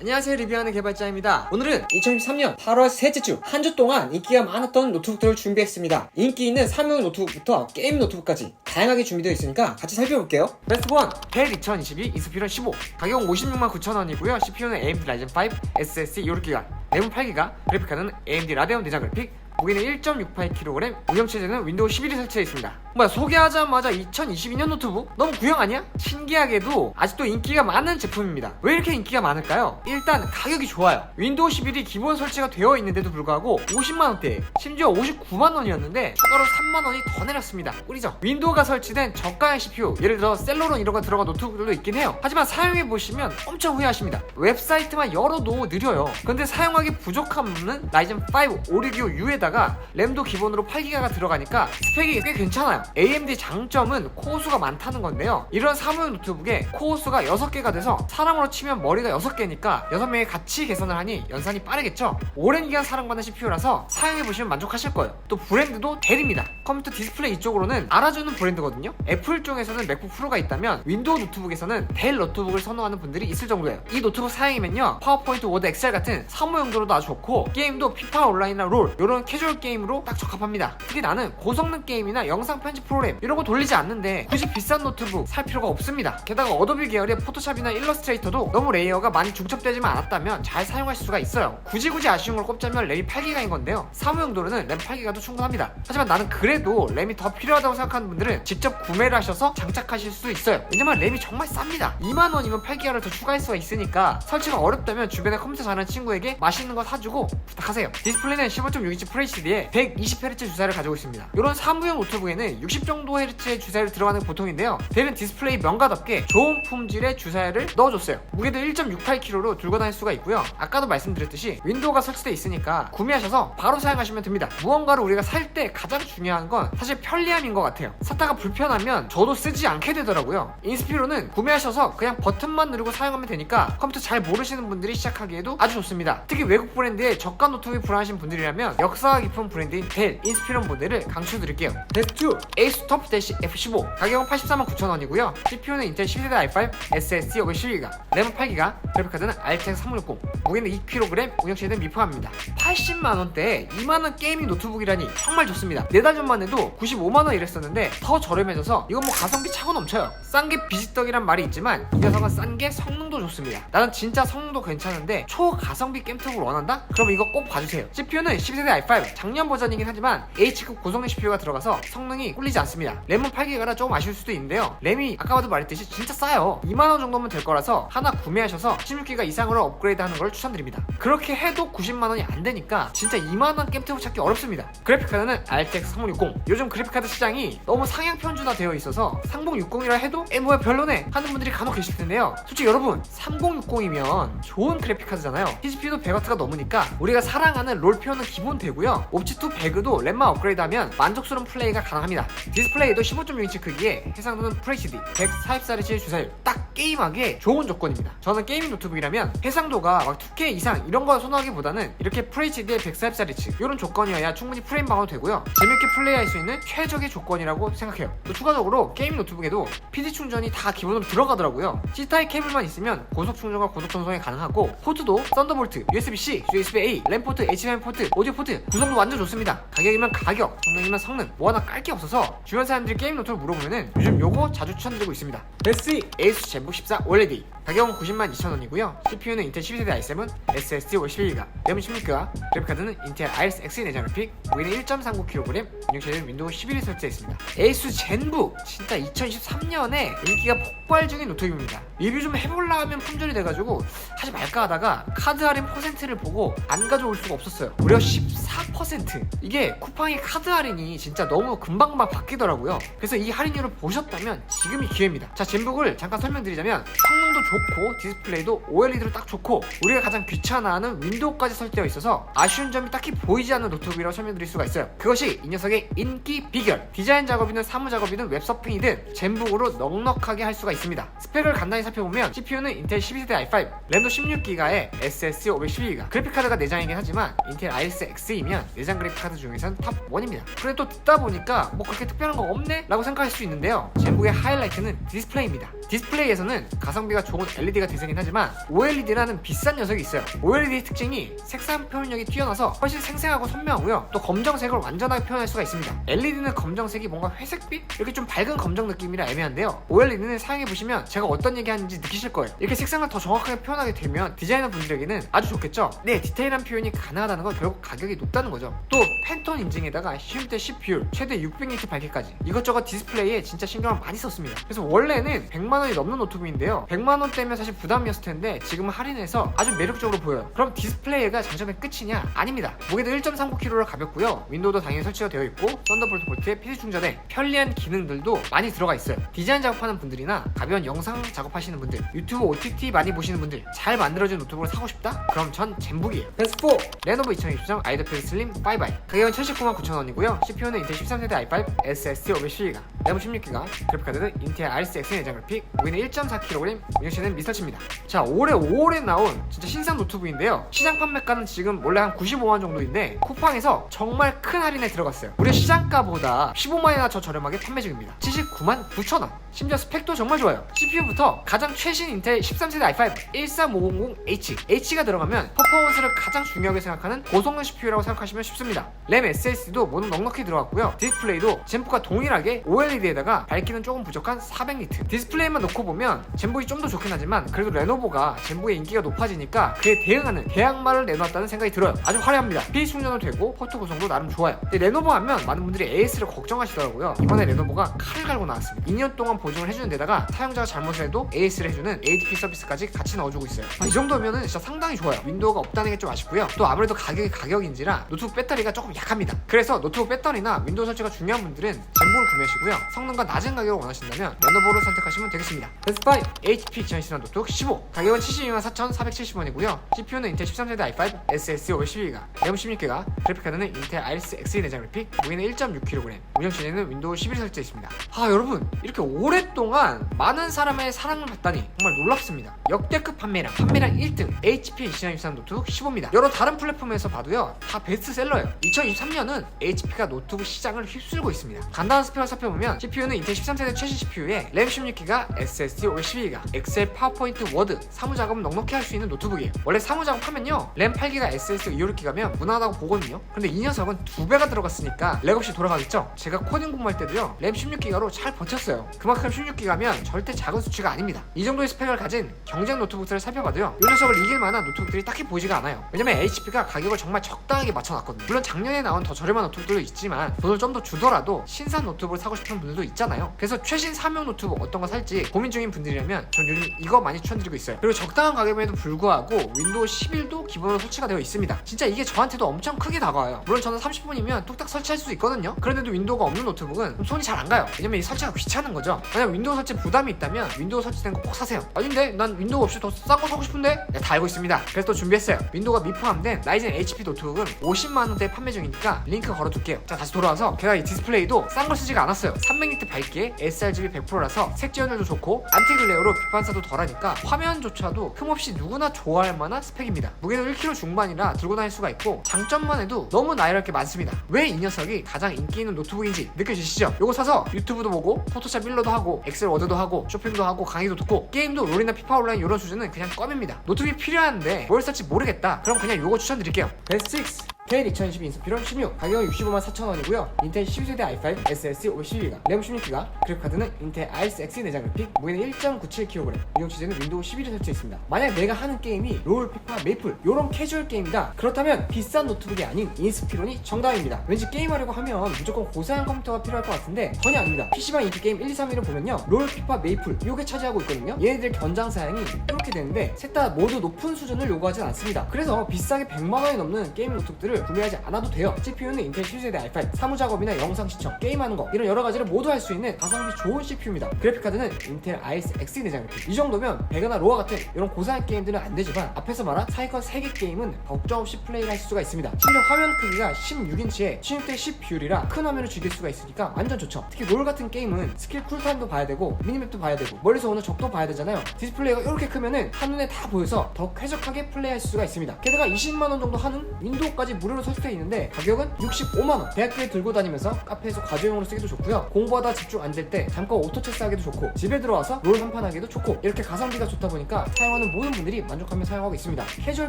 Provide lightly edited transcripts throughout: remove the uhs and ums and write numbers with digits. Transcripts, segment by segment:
안녕하세요, 리뷰하는 개발자입니다. 오늘은 2023년 8월 셋째 주 한 주 동안 인기가 많았던 노트북들을 준비했습니다. 인기 있는 사무용 노트북부터 게임 노트북까지 다양하게 준비되어 있으니까 같이 살펴볼게요. 베스트 1 델 2022 인스피런 15 가격 569,000원이고요 CPU는 AMD 라이젠 5 SSD 16기가 램은 8기가 그래픽카드는 AMD 라데온 내장 그래픽 무게는 1.68kg, 운영체제는 윈도우 11이 설치되어 있습니다. 뭐야, 소개하자마자 2022년 노트북? 너무 구형 아니야? 신기하게도 아직도 인기가 많은 제품입니다. 왜 이렇게 인기가 많을까요? 일단 가격이 좋아요. 윈도우 11이 기본 설치가 되어 있는데도 불구하고 50만원대에 심지어 59만원이었는데 추가로 3만원이 더 내렸습니다. 꿀이죠? 윈도우가 설치된 저가의 CPU, 예를 들어 셀러론 이런 거 들어간 노트북들도 있긴 해요. 하지만 사용해보시면 엄청 후회하십니다. 웹사이트만 열어도 느려요. 근데 사용하기 부족함은 라이젠 5 566U에다가 램도 기본으로 8기가가 들어가니까 스펙이 꽤 괜찮아요. AMD 장점은 코어 수가 많다는 건데요, 이런 사무용 노트북에 코어 수가 6개가 돼서 사람으로 치면 머리가 6개니까 6명이 같이 개선을 하니 연산이 빠르겠죠. 오랜 기간 사랑받는 CPU라서 사용해보시면 만족하실 거예요. 또 브랜드도 델입니다. 컴퓨터 디스플레이 이쪽으로는 알아주는 브랜드거든요. 애플 쪽에서는 맥북 프로가 있다면 윈도우 노트북에서는 델 노트북을 선호하는 분들이 있을 정도예요. 이 노트북 사양이면요, 파워포인트, 워드, 엑셀 같은 사무 용도로도 아주 좋고 게임도 피파 온라인이나 롤 이런 캐주얼 게임으로 딱 적합합니다. 특히 나는 고성능 게임이나 영상 편집 프로그램 이런 거 돌리지 않는데 굳이 비싼 노트북 살 필요가 없습니다. 게다가 어도비 계열의 포토샵이나 일러스트레이터도 너무 레이어가 많이 중첩되지만 않았다면 잘 사용하실 수가 있어요. 굳이 아쉬운 걸 꼽자면 램이 8기가인 건데요, 사무 용도로는 램 8기가도 충분합니다. 하지만 나는 그래도 램이 더 필요하다고 생각하는 분들은 직접 구매를 하셔서 장착하실 수 있어요. 왜냐면 램이 정말 쌉니다. 2만원이면 8기가를 더 추가할 수가 있으니까 설치가 어렵다면 주변에 컴퓨터 잘하는 친구에게 맛있는 거 사주고 부탁하세요. 디스플레이는 15.6인치 FHD에 120Hz 주사를 가지고 있습니다. 이런 사무용 노트북에는 60 정도 Hz의 주사율이 들어가는 게 보통인데요, 델은 디스플레이 명가답게 좋은 품질의 주사율을 넣어줬어요. 무게도 1.68kg로 들고 다닐 수가 있고요. 아까도 말씀드렸듯이 윈도우가 설치되어 있으니까 구매하셔서 바로 사용하시면 됩니다. 무언가를 우리가 살 때 가장 중요한 건 사실 편리함인 것 같아요. 샀다가 불편하면 저도 쓰지 않게 되더라고요. 인스피로는 구매하셔서 그냥 버튼만 누르고 사용하면 되니까 컴퓨터 잘 모르시는 분들이 시작하기에도 아주 좋습니다. 특히 외국 브랜드의 저가 노트북이 불안하신 분들이라면 역사가 깊은 브랜드인 델 인스피런 모델을 강추드릴게요. 베스트 2 에이스 터프 대시 F15 가격은 849,000원이고요 CPU는 인텔 12세대 i5 SSD 512기가 램은 8기가 그래픽카드는 RTX 3060 무게는 2kg 운영체제는 미포함입니다. 80만원대에 2만원 게이밍 노트북이라니 정말 좋습니다. 4달 전만 해도 95만원 이랬었는데 더 저렴해져서 이건 뭐 가성비 차고 넘쳐요. 싼 게 비지떡이란 말이 있지만 이 녀석은 싼 게 성능도 좋습니다. 나는 진짜 성능도 괜찮은데 초가성비 게임톡을 원한다? 그럼 이거 꼭 봐주세요. CPU는 12세대 i5 작년 버전이긴 하지만 H급 고성능 CPU가 들어가서 성능이 꿀리지 않습니다. 램은 8기가라 조금 아쉬울 수도 있는데요, 램이 아까도 말했듯이 진짜 싸요. 2만원 정도면 될 거라서 하나 구매하셔서 16기가 이상으로 업그레이드 하는 걸 추천드립니다. 그렇게 해도 90만원이 안 되니까 진짜 2만원 게임톡 찾기 어렵습니다. 그래픽카드는 RTX 3060 요즘 그래픽카드 시장이 너무 상향 편준화 되어 있어서 상봉 60이라 해도 뭐야 별로네 하는 분들이 간혹 계실 텐데요, 솔직히 여러분 3060이면 좋은 그래픽카드잖아요. CPU도 100W가 넘으니까 우리가 사랑하는 롤표는 기본 되고요, 옵지2 배그도 램만 업그레이드하면 만족스러운 플레이가 가능합니다. 디스플레이도 15.6인치 크기에 해상도는 FHD 144Hz 주사율 딱 게임하기에 좋은 조건입니다. 저는 게이밍 노트북이라면 해상도가 막 2K 이상 이런 거 선호하기보다는 이렇게 FHD에 144Hz 이런 조건이어야 충분히 프레임 방어 되고요, 재밌게 플레이할 수 있는 최적의 조건이라고 생각해요. 또 추가적으로 게임 노트북에도 PD 충전이 다 기본으로 들어가더라고요. C타입 케이블만 있으면 고속 충전과 고속 전송이 가능하고 포트도 썬더볼트, USB-C, USB-A, 램 포트, HDMI 포트, 오디오 포트 구성도 완전 좋습니다. 가격이면 가격, 성능이면 성능 뭐 하나 깔 게 없어서 주변 사람들이 게임 노트북 물어보면은 요즘 요거 자주 추천드리고 있습니다. 베스트 에이수 젠북 14 OLED 가격은 902,000원이고요 CPU는 인텔 12세대 i7 SSD 512기가 램은 16기가 그래픽카드는 인텔 Iris Xe 내장 그래픽 무게는 1.39kg 운영체제는 윈도우 11이 설치되어 있습니다. 에이수 젠북 진짜 2023년에 인기가 폭발 중인 노트북입니다. 리뷰 좀 해볼라 하면 품절이 돼가지고 하지 말까 하다가 카드 할인 퍼센트를 보고 안 가져올 수가 없었어요. 무려 14%. 이게 쿠팡이 카드 할인이 진짜 너무 금방금방 바뀌더라고요. 그래서 이 할인율을 보셨다면 지금이 기회입니다. 자, 젠북을 잠깐 설명드리자면 성능도 좋고 디스플레이도 OLED로 딱 좋고 우리가 가장 귀찮아하는 윈도우까지 설치되어 있어서 아쉬운 점이 딱히 보이지 않는 노트북이라고 설명드릴 수가 있어요. 그것이 이 녀석의 인기 비결. 디자인 작업이든 사무 작업이든 웹서핑이든 젠북으로 넉넉하게 할 수가 있습니다. 스펙을 간단히 살펴보면 CPU는 인텔 12세대 i5 램도 16기가에 SSD 512기가 그래픽카드가 내장이긴 하지만 인텔 Iris Xe면 내장 그래픽카드 중에선 탑 1입니다. 그래 또 듣다 보니까 뭐 그렇게 그렇게 특별한 거 없네? 라고 생각할 수 있는데요, 젠북의 하이라이트는 디스플레이입니다. 디스플레이에서는 가성비가 좋은 LED가 대세긴 하지만 OLED라는 비싼 녀석이 있어요. OLED의 특징이 색상 표현력이 뛰어나서 훨씬 생생하고 선명하고요, 또 검정색을 완전하게 표현할 수가 있습니다. LED는 검정색이 뭔가 회색빛? 이렇게 좀 밝은 검정 느낌이라 애매한데요, OLED는 사용해보시면 제가 어떤 얘기 하는지 느끼실 거예요. 이렇게 색상을 더 정확하게 표현하게 되면 디자이너 분들에게는 아주 좋겠죠. 네, 디테일한 표현이 가능하다는 건 결국 가격이 높다는 거죠. 또 팬톤 인증에다가 쉴드 10비율, 최대 600니트 밝기까지 이것저것 디스플레이에 진짜 신경을 많이 썼습니다. 그래서 원래는 100만원이 넘는 노트북인데요, 100만원대면 사실 부담이었을 텐데 지금은 할인해서 아주 매력적으로 보여요. 그럼 디스플레이가 장점의 끝이냐? 아닙니다. 무게도 1.39kg로 가볍고요, 윈도우도 당연히 설치가 되어 있고 썬더볼트 볼트에 PC 충전에 편리한 기능들도 많이 들어가 있어요. 디자인 작업하는 분들이나 가벼운 영상 작업하시는 분들, 유튜브 OTT 많이 보시는 분들, 잘 만들어진 노트북을 사고 싶다? 그럼 전 젠북이에요. 베스트 4 레노버 2023 아이더패드 슬림 5i. 가격은 799,900원이고요 시PU는 인텔 13세대 i5 SSD 512GB, 램은 16GB, 그래픽카드는 인텔 RTX 내장 그래픽, 무게는 1.4kg, 운영시는 미서치입니다. 자, 올해 5월에 나온 진짜 신상 노트북인데요, 시장 판매가는 지금 원래 한 95만원 정도인데 쿠팡에서 정말 큰 할인에 들어갔어요. 무려 시장가보다 15만원이나 더 저렴하게 판매 중입니다. 799,900원. 심지어 스펙도 정말 좋아요. CPU부터 가장 최신 인텔 13세대 i5 13500H, H가 들어가면 퍼포먼스를 가장 중요하게 생각하는 고성능 CPU라고 생각하시면 쉽습니다. 램 SSD도 모두 넉넉히 들어갔고요, 디스플레이도 젠북과 동일하게 OLED에다가 밝기는 조금 부족한 400니트. 디스플레이만 놓고 보면 젠북이 좀 더 좋긴 하지만 그래도 레노버가 젠북의 인기가 높아지니까 그에 대응하는 대항마를 내놓았다는 생각이 들어요. 아주 화려합니다. PC 충전도 되고 포트 구성도 나름 좋아요. 근데 레노버 하면 많은 분들이 AS를 걱정하시더라고요. 이번에 레노버가 칼을 갈고 나왔습니다. 2년 동안 보증을 해주는 데다가 사용자가 잘못을 해도 AS를 해주는 ADP 서비스까지 같이 넣어주고 있어요. 이 정도면은 진짜 상당히 좋아요. 윈도우가 없다는 게 좀 아쉽고요, 또 아무래도 가격이 가격인지라 노트북 배터리가 조금 약합니다. 그래서 노트북 배터리나 윈도우 설치가 중요한 분들은 젠북을 구매하시고요, 성능과 낮은 가격을 원하신다면 레노버를 선택하시면 되겠습니다. 베스트 5 HP 2023 노트북 15. 가격은 724,470원이고요 CPU는 인텔 13세대 i5 SSD 512GB, 램 16GB, 그래픽카드는 인텔 RTX 내장 그래픽, 무게는 1.6kg, 운영시에는 윈도우 11 설치되어 있습니다. 여러분, 이렇게 오랫동안 많은 사람의 사랑을 받다니 정말 놀랍습니다. 역대급 판매량 1등 HP 2023 노트북 15입니다. 여러 다른 플랫폼에서 봐도요, 다 베스트셀러예요. 2023년은 HP가 노트북 시장을 휩쓸고 있습니다. 간단한 스펙을 살펴보면 CPU는 인텔 13세대 최신 CPU에 램 16GB, SSD 512GB, 엑셀, 파워포인트, 워드, 사무작업은 넉넉히 할 수 있는 노트북이에요. 원래 사무작업하면요, 램 8GB, SSD 256GB면 무난하다고 보거든요. 근데 이 녀석은 2배가 들어갔으니까 렉 없이 돌아가겠죠. 제가 코딩 공부할 때도요, 램 16GB로 잘 버텼어요. 그만큼 16GB면 절대 작은 수치가 아닙니다. 이 정도의 스펙을 가진 경쟁 노트북들을 살펴봐도요, 이 녀석을 이길 만한 노트북들이 딱히 보이지가 않아요. 왜냐면 HP가 가격을 정말 적당하게 맞춰놨거든요. 물론 작년에 나온 더 저렴한 노트북들도 있지만 돈을 좀 더 주더라도 신상 노트북을 사고 싶은 분들도 있잖아요. 그래서 최신 사명 노트북 어떤 거 살지 고민 중인 분들이라면 전 요즘 이거 많이 추천드리고 있어요. 그리고 적당한 가격임에도 불구하고 윈도우 11도 기본으로 설치가 되어 있습니다. 진짜 이게 저한테도 엄청 크게 다가와요. 물론 저는 30분이면 뚝딱 설치할 수 있거든요. 그런데도 윈도우가 없는 노트북은 손이 잘 안 가요. 왜냐면 이 설치가 귀찮은 거죠. 만약 윈도우 설치 부담이 있다면 윈도우 설치된 거 꼭 사세요. 아닌데 난 윈도우 없이 더 싼 거 사고 싶은데? 네, 다 알고 있습니다. 그래서 또 준비했어요. 윈도우가 미포함된 라이젠 HP 노트북은 50만원대 판매 중이니까 링크 걸어둘게요. 자, 다시 돌아와서 게다가 이 디스플레이도 싼 걸 쓰지가 않았어요. 300니트 밝기에 sRGB 100%라서 색지연율도 좋고 안티글레어로 빛 반사도 덜하니까 화면조차도 흠없이 누구나 좋아할 만한 스펙입니다. 무게도 1kg 중반이라 들고 다닐 수가 있고 장점만 해도 너무 나열할 게 많습니다. 왜 이 녀석이 가장 인기 있는 노트북인지 느껴지시죠? 요거 사서 유튜브도 보고 포토샵 일러도 하고 엑셀 워드도 하고 쇼핑도 하고 강의도 듣고 게임도 롤이나 피파 온라인 이런 수준은 그냥 껌입니다. 노트북이 필요한데 뭘 살지 모르겠다, 그럼 그냥 요거 추천드릴게요. 베스트 6 KL 2022 인스피론 16. 가격은 654,000원이고요 인텔 12세대 i5 SSD 512GB, 램 16GB, 그래픽카드는 인텔 RTX 내장 그래픽, 무게는 1.97kg, 운영 취재는 윈도우 11에 설치했습니다. 만약 내가 하는 게임이 롤, 피파, 메이플 요런 캐주얼 게임이다, 그렇다면 비싼 노트북이 아닌 인스피론이 정답입니다. 왠지 게임하려고 하면 무조건 고사양 컴퓨터가 필요할 것 같은데 전혀 아닙니다. PC방 인기 게임 1, 2, 3위를 보면요, 롤, 피파, 메이플 요게 차지하고 있거든요. 얘네들 견장 사양이 이렇게 되는데 셋 다 모두 높은 수준을 요구하진 않습니다. 그래서 비싸게 100만원이 넘는 게임 노트북들을 구매하지 않아도 돼요. CPU는 인텔 7세대 i5, 사무작업이나 영상 시청, 게임하는 거 이런 여러가지를 모두 할 수 있는 가성비 좋은 CPU입니다. 그래픽카드는 인텔 RTX 내장 그래픽. 이 정도면 배그나 로아 같은 이런 고사양 게임들은 안 되지만 앞에서 말한 사이컨 3개 게임은 걱정 없이 플레이를 할 수가 있습니다. 심지어 화면 크기가 16인치에 16대 10 비율이라 큰 화면을 즐길 수가 있으니까 완전 좋죠. 특히 롤 같은 게임은 스킬 쿨타임도 봐야 되고 미니맵도 봐야 되고 멀리서 오는 적도 봐야 되잖아요. 디스플레이가 이렇게 크면은 한눈에 다 보여서 더 쾌적하게 플레이할 수가 있습니다. 게다가 20만원 정도 하는 윈도우까지 무료 무료로 설치되어 있는데 가격은 65만원. 대학교에 들고 다니면서 카페에서 가정용으로 쓰기도 좋고요, 공부하다 집중 안 될 때 잠깐 오토 체스 하기도 좋고, 집에 들어와서 롤 한판 하기도 좋고, 이렇게 가성비가 좋다 보니까 사용하는 모든 분들이 만족하며 사용하고 있습니다. 캐주얼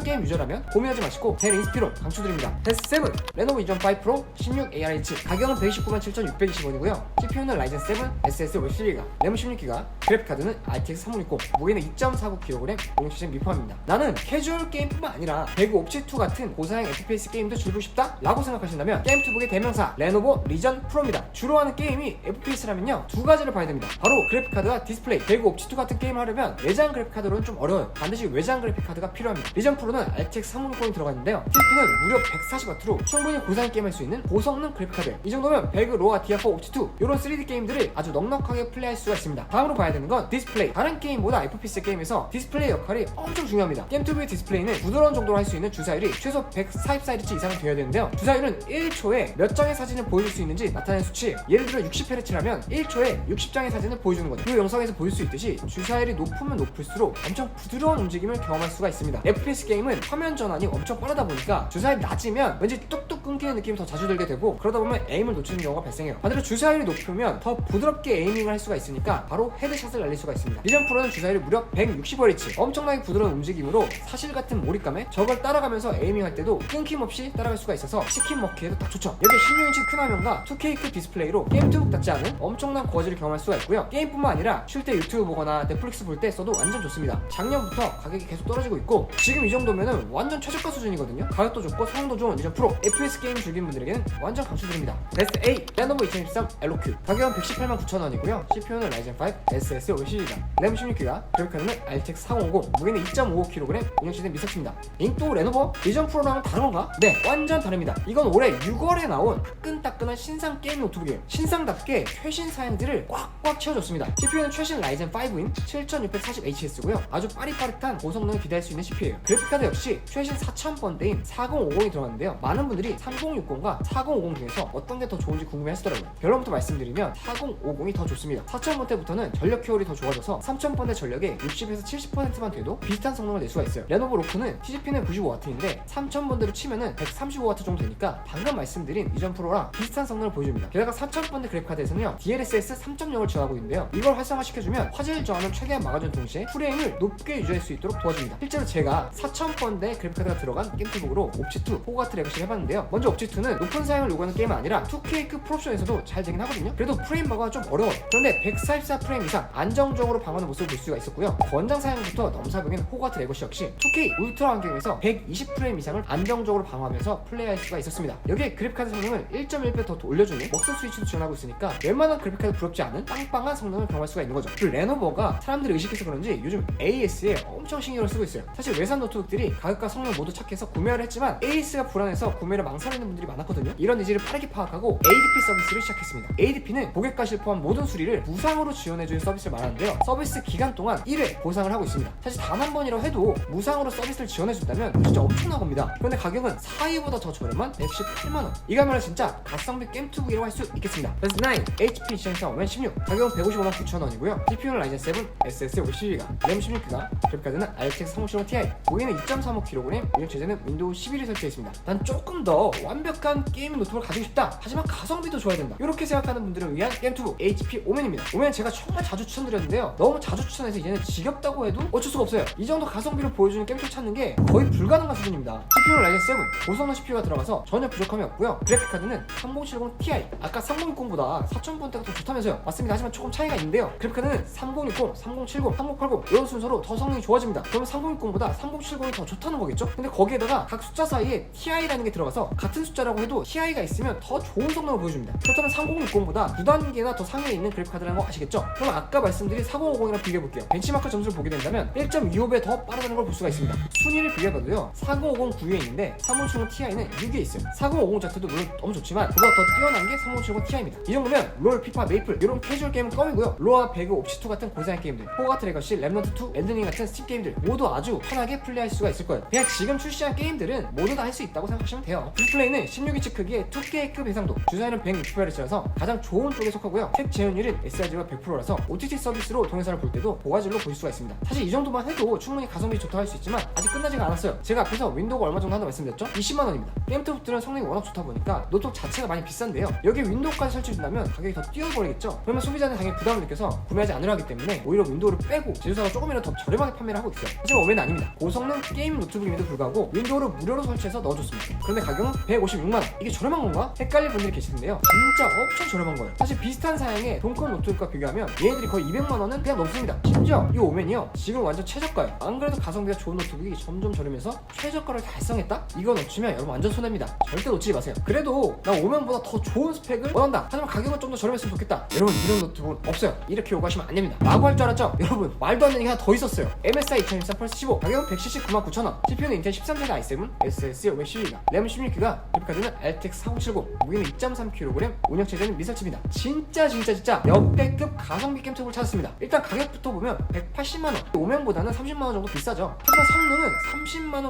게임 유저라면 고민하지 마시고 델 인스피론 강추드립니다. 베스트 7 레노버 이전 5 프로 16ARH. 가격은 129만7,620원이고요 CPU는 라이젠 7 SS 512기가, 램 16기가, 그래픽카드는 RTX 3060, 무게는 2.49kg, 용량시즌 미포함입니다. 나는 캐주얼 게임뿐만 아니라 배그 옵치2 같은 고사양 FPS 게임도 즐기고 싶다 라고 생각하신다면 게임투북의 대명사 레노버 리전 프로입니다. 주로 하는 게임이 FPS라면요, 두 가지를 봐야 됩니다. 바로 그래픽카드와 디스플레이. 배그 옵치2 같은 게임을 하려면 내장 그래픽카드로는 좀 어려워요. 반드시 외장 그래픽카드가 필요합니다. 리전 프로는 RTX 3060이 들어가 있는데요, TP는 무려 140W로 충분히 고사양 게임할 수 있는 고성능 그래픽카드. 이 정도면 배그, 로아, 디아포, 옵치2 이런 3D 게임들을 아주 넉넉하게 플레이할 수가 있습니다. 다음으로 봐야 되는 건 디스플레이. 다른 게임보다 FPS 게임에서 디스플레이 역할이 엄청 중요합니다. 게임튜브의 디스플레이는 부드러운 정도로 할 수 있는 주사율이 최소 144Hz 이상은 되어야 되는데요, 주사율은 1초에 몇 장의 사진을 보여줄 수 있는지 나타내는 수치예요. 예를 들어 60Hz라면 1초에 60장의 사진을 보여주는 거죠. 이 영상에서 보일 수 있듯이 주사율이 높으면 높을수록 엄청 부드러운 움직임을 경험할 수가 있습니다. FPS 게임은 화면 전환이 엄청 빠르다 보니까 주사율이 낮으면 왠지 뚝뚝 끊기는 느낌이 더 자주 들게 되고, 그러다 보면 에임을 놓치는 경우가 발생해요. 반대로 주사율이 높으면 더 부드럽게 에이밍을 할 수가 있으니까 바로 헤드샷을 날릴 수가 있습니다. 리전 프로는 주사율이 무려 160Hz, 엄청나게 부드러운 움직임으로 사실 같은 몰입감에 적을 따라가면서 에이밍할 때도 끊김없이 따라갈 수가 있어서 치킨 먹기에도 딱 좋죠. 여기 16인치 큰 화면과 2K급 디스플레이로 게임투북답지 않은 엄청난 고화질을 경험할 수가 있고요, 게임뿐만 아니라 쉴 때 유튜브 보거나 넷플릭스 볼 때 써도 완전 좋습니다. 작년부터 가격이 계속 떨어지고 있고 지금 이 정도면은 완전 최저가 수준이거든요. 가격도 좋고 사용도 좋은 리전 프로, FPS 게임 즐기는 분들에게는 완전 강추드립니다. 베스트 8 레노버 2023 엘로큐. 가격은 118만9천원이고요 CPU는 라이젠 5 SS 512기가, 램 16기가, 그래픽카드는 RTX 4050, 무게는 2.55kg, 운영시즌 미석입니다. 또 레노버 리전 프로랑은 다른 건가? 네, 완전 다릅니다. 이건 올해 6월에 나온 따끈따끈한 신상 게임 노트북이에요. 신상답게 최신 사양들을 꽉꽉 채워줬습니다. CPU는 최신 라이젠 5인 7640HS고요 아주 빠릿빠릿한 고성능을 기대할 수 있는 CPU예요. 그래픽카드 역시 최신 4000번대인 4050이 들어갔는데요, 많은 분들이 3060과 4050 중에서 어떤 게 더 좋은지 궁금해하시더라고요. 결론부터 말씀드리면 4050이 더 좋습니다. 4000번대부터는 전력 효율이 더 좋아져서 3000번대 전력의 60에서 70%만 돼도 비슷한 성능을 낼 수가 있어요. 레노버 로크는 TGP는 95W인데 3000번대로 치면은 135W 정도 되니까 방금 말씀드린 리전 프로랑 비슷한 성능을 보여줍니다. 게다가 4000번대 그래픽카드에서는요 DLSS 3.0을 지원하고 있는데요, 이걸 활성화시켜주면 화질 저하는 최대한 막아준 동시에 프레임을 높게 유지할 수 있도록 도와줍니다. 실제로 제가 4000번대 그래픽카드가 들어간 게임투북으로 옵치2 호가트 레거시를 해봤는데요, 먼저 옵치2는 높은 사양을 요구하는 게임은 아니라 2K급 풀옵션에서도 잘 되긴 하거든요. 그래도 프레임 버거가 좀 어려워요. 그런데 144 프레임 이상 안정적으로 방어하는 모습을 볼 수가 있었고요, 권장 사양부터 넘사벽인 호가트 레거시 역시 2K 울트라 환경에서 120 프레임 이상을 안정적으로 방어하면서 플레이할 수가 있었습니다. 여기에 그래픽카드 성능을 1.1배 더 올려주는 먹스 스위치도 지원하고 있으니까 웬만한 그래픽카드 부럽지 않은 빵빵한 성능을 경험할 수가 있는 거죠. 그리고 레노버가 사람들이 의식해서 그런지 요즘 AS에 엄청 신경을 쓰고 있어요. 사실 외산 노트북들이 가격과 성능 모두 착해서 구매를 했지만 AS가 불안해서 구매를 망설이는 분들이 많았거든요. 이런 니즈를 빠르게 파악하고 ADP 서비스를 시작했습니다. ADP는 고객 과실 포함 모든 수리를 무상으로 지원해주는 서비스를 말하는데요, 서비스 기간 동안 1회 보상을 하고 있습니다. 사실 단 한 번이라고 해도 무상으로 서비스를 지원해준다면 진짜 엄청난 겁니다. 그런데 가격은 4위보다 더 저렴한 118만원. 이 가격은 진짜 가성비 게임투북이라고 할 수 있겠습니다. 베스트 9 HP 시장사 오면 16. 가격은 155만9천원이고요 CPU는 라이젠 7 SS 512기가, 램 16기가, 그래픽카드는 RTX 3070 Ti, 무게는 2.35kg, 운영 체제는 윈도우 11이 설치되어 있습니다. 난 조금 더 완벽한 게임 노트북을 가지고 싶다, 하지만 가성비도 좋아야 된다, 이렇게 생각하는 분들을 위한 게임투북 HP 오멘입니다. 오멘 제가 정말 자주 추천드렸는데요, 너무 자주 추천해서 이제는 지겹다고 해도 어쩔 수가 없어요. 이 정도 가성비를 보여주는 게임투 찾는 게 거의 불가능한 수준입니다. CPU는 라이젠 7 고성능 CPU가 들어가서 전혀 부족함이 없고요, 그래픽카드는 3070 Ti, 아까 3060보다 4000번대가 더 좋다면서요. 맞습니다. 하지만 조금 차이가 있는데요, 그래픽카드는 3060, 3070, 3080 이런 순서로 더 성능이 좋아집니다. 그러면 3060보다 3070이 더 좋다는 거겠죠? 근데 거기에다가 각 숫자 사이에 TI라는 게 들어가서 같은 숫자라고 해도 TI가 있으면 더 좋은 성능을 보여줍니다. 그렇다면 3060보다 2단계나 더 상위에 있는 그래픽카드라는 거 아시겠죠? 그럼 아까 말씀드린 4050이랑 비교해볼게요. 벤치마크 점수를 보게 된다면 1.25배 더 빠르다는 걸 볼 수가 있습니다. 순위를 비교해봐도요, 4050 9위에 있는데 3070 Ti는 6위에 있어요. 4050Z도 물론 너무 좋지만 그보다 더 뛰어난 게 3070 Ti입니다. 이 정도면 롤, 피파, 메이플 이런 캐주얼 게임은 껌이고요, 로아, 배그, 옵시2 같은 고사양 게임들, 호가트 레거시, 렘넌트2, 엘든링 같은 스팀 게임들 모두 아주 편하게 플레이할 수가 있을 거예요. 그냥 지금 출시한 게임들은 모두 다 할 수 있다고 생각하시면 돼요. 디스플레이는 16인치 크기의 2K급 해상도, 주사위는 160Hz라서 가장 좋은 쪽에 속하고요, 색 재현율은 sRGB가 100%라서 OTT 서비스로 동영상을 볼 때도 고화질로 볼 수가 있습니다. 사실 이 정도만 해도 충분히 가성비 좋다고 할 수 있지만 아직 끝나지가 않았어요. 제가 앞에서 윈도우가 얼마 정도 한다고 말씀드렸죠? 이 20만원입니다. 게임톱들은 성능이 워낙 좋다 보니까 노트북 자체가 많이 비싼데요. 여기에 윈도우까지 설치해준다면 가격이 더 뛰어버리겠죠. 그러면 소비자는 당연히 부담을 느껴서 구매하지 않으려 하기 때문에 오히려 윈도우를 빼고 제조사가 조금이라도 더 저렴하게 판매를 하고 있어요. 하지만 오메는 아닙니다. 고성능 게임 노트북임에도 불구하고 윈도우를 무료로 설치해서 넣어줬습니다. 그런데 가격은 156만원. 이게 저렴한 건가? 헷갈릴 분들이 계실 텐데요. 진짜 엄청 저렴한 거예요. 사실 비슷한 사양의 동급 노트북과 비교하면 얘네들이 거의 200만원은 그냥 넘습니다. 심지어 이 오맨이요 지금 완전 최저가예요. 안 그래도 가성비가 좋은 노트북이 점점 저렴해서 최저가를 달성했다? 이거 놓치면 여러분 완전 손해입니다. 절대 놓치지 마세요. 그래도 나 오맨보다 더 좋은 스펙을 원한다. 하지만 가격은 좀 더 저렴했으면 좋겠다. 여러분 이런 노트북은 없어요. 이렇게 요구하시면 안 됩니다. 라고 할 줄 알았죠? 여러분 말도 안 되는 게 하나 더 있었어요. MSI 2024 플러스 15 가격은 179만 9천원. CPU는 인텔 13세대 i7 SSD 512기가 램은 16기가 그래픽카드는 RTX 4070 무게는 2.3kg 운영체제는 미설칩니다. 진짜 역대급 가성비 게임톱을 찾았습니다. 일단 가격부터 보면 180만원 오면보다는 30만원 정도 비싸죠. 하지만 성능은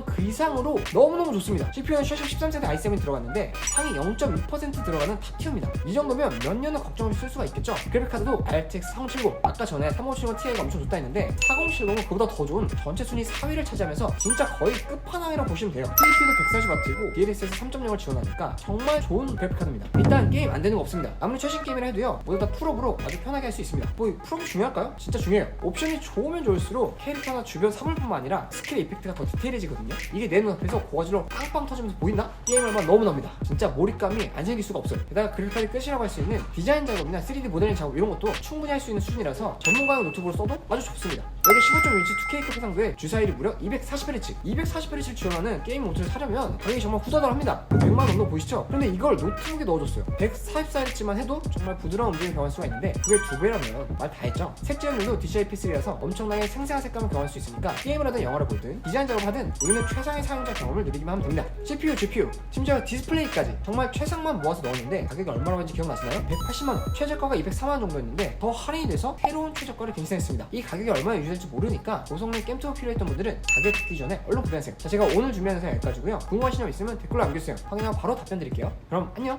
30만원 그 이상으로 너무너무 좋습니다. CPU는 샤샵 13세대 i7이 들어갔는데 상위 0.2% 들어가는 탑티어입니다. 이 정도면 몇 년은 걱정 없이 쓸 수가 있겠죠. 그래픽카드도 RTX 4070 아까 전에 3070 Ti가 엄청 좋다 했는데 4070은 그보다 더 좋은 전체 순위 4위를 차지하면서 진짜 거의 끝판왕이라고 보시면 돼요. CPU도 140W이고 DLSS 3.0을 지원하니까 정말 좋은 그래픽카드입니다. 일단 게임 안 되는 거 없습니다. 아무리 최신 게임이라 해도요 모두 다 풀업으로 아주 편하게 할 수 있습니다. 뭐 풀업이 중요할까요? 진짜 중요해요. 옵션이 좋으면 좋을수록 캐릭터나 주변 사물뿐만 아니라 스킬 이펙트가 더 디테일해지거든요. 이게 내 눈앞에서 고화질로 빵빵 터지면서 보인다? 게임을 하면 너무 납니다. 진짜 몰입감이 안 생길 수가 없어요. 게다가 그래픽카드 끝이라고 할 수 있는 디자인 작업이나 3D 모델링 작업 이런 것도 충분히 할 수 있는 수준이라서 전문가용 노트북으로 써도 아주 좋습니다. 여기 15.1인치 2K 해상도에 주사율이 무려 240Hz 240Hz를 지원하는 게임 노트를 사려면 가격이 정말 후다다합니다. 100만원 넘는 거 보이시죠? 그런데 이걸 노트북에 넣어줬어요. 144Hz만 해도 정말 부드러운 움직임을 경험할 수가 있는데 그게 2배라면 말 다 했죠. 색지연율도 DCI P3라서 엄청나게 생생한 색감을 경험할 수 있으니까 게임을 하든 영화를 보든 디자인 작업을 하든 우리는 최상의 사용자 경험을 누리기만 하면 됩니다. CPU, GPU, 심지어 디스플레이까지 정말 최상만 모아서 넣었는데 가격이 얼마나 하는지 기억나시나요? 180만원 최저가가 204만원 정도였는데 더 할인이 돼서 새로운 최저가를 갱신했습니다. 이 가격이 얼마나 유지될지 모르니까 고성능 게임투가 필요했던 분들은 가격 듣기 전에 얼른 구매하세요. 자, 제가 오늘 준비한 영상 여기까지고요. 궁금하신 점 있으면 댓글로 남겨주세요. 확인하고 바로 답변 드릴게요. 그럼 안녕.